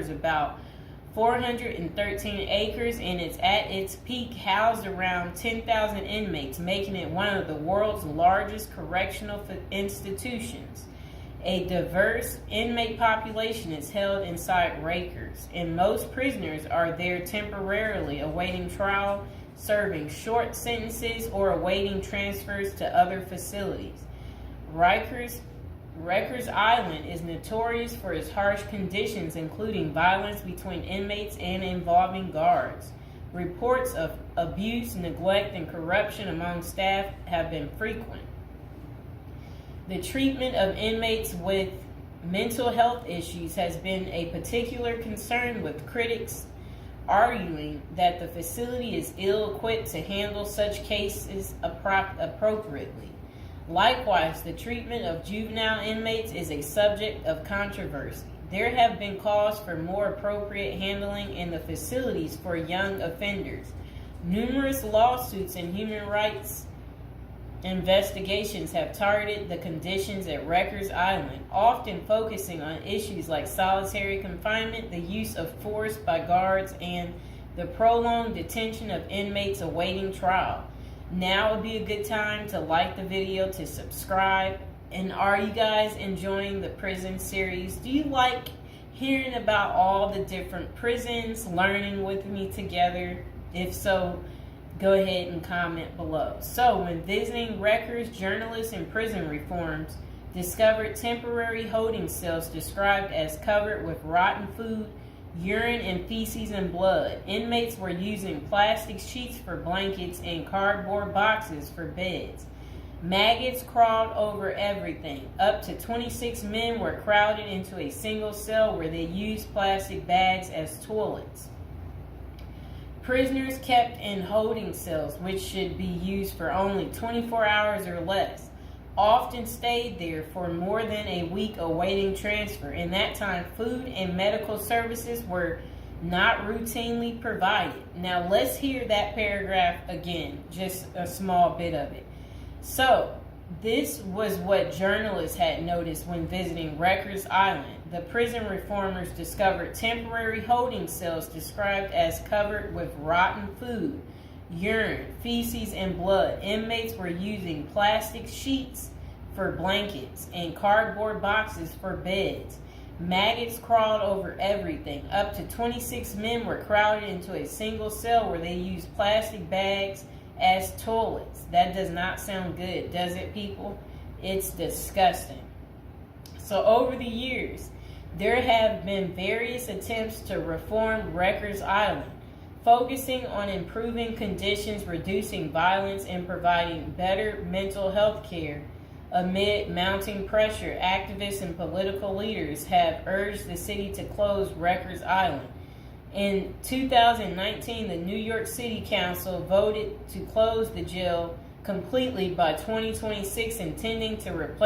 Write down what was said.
covers about 413 acres and it's at its peak housed around 10,000 inmates, making it one of the world's largest correctional institutions. A diverse inmate population is held inside Rikers, and most prisoners are there temporarily awaiting trial, serving short sentences, or awaiting transfers to other facilities. Rikers Island is notorious for its harsh conditions, including violence between inmates and involving guards. Reports of abuse, neglect, and corruption among staff have been frequent. The treatment of inmates with mental health issues has been a particular concern, with critics arguing that the facility is ill-equipped to handle such cases appropriately. Likewise, the treatment of juvenile inmates is a subject of controversy. There have been calls for more appropriate handling in the facilities for young offenders. Numerous lawsuits and human rights investigations have targeted the conditions at Rikers Island, often focusing on issues like solitary confinement, the use of force by guards, and the prolonged detention of inmates awaiting trial. Now would be a good time to like the video, to subscribe. And are you guys enjoying the prison series? Do you like hearing about all the different prisons, learning with me together? If so, go ahead and comment below. So, when visiting Rikers, journalists and prison reforms discovered temporary holding cells described as covered with rotten food, urine and feces and blood. Inmates were using plastic sheets for blankets and cardboard boxes for beds. Maggots crawled over everything. Up to 26 men were crowded into a single cell where they used plastic bags as toilets. Prisoners kept in holding cells, which should be used for only 24 hours or less, often stayed there for more than a week awaiting transfer. In that time, food and medical services were not routinely provided. Now let's hear that paragraph again, just a small bit of it. So, this was what journalists had noticed when visiting Rikers Island. The prison reformers discovered temporary holding cells described as covered with rotten food, urine, feces, and blood. Inmates were using plastic sheets for blankets and cardboard boxes for beds. Maggots crawled over everything. Up to 26 men were crowded into a single cell where they used plastic bags as toilets. That does not sound good, does it, people? It's disgusting. So over the years, there have been various attempts to reform Rikers Island, focusing on improving conditions, reducing violence, and providing better mental health care. Amid mounting pressure, activists and political leaders have urged the city to close Rikers Island. In 2019, the New York City Council voted to close the jail completely by 2026, intending to replace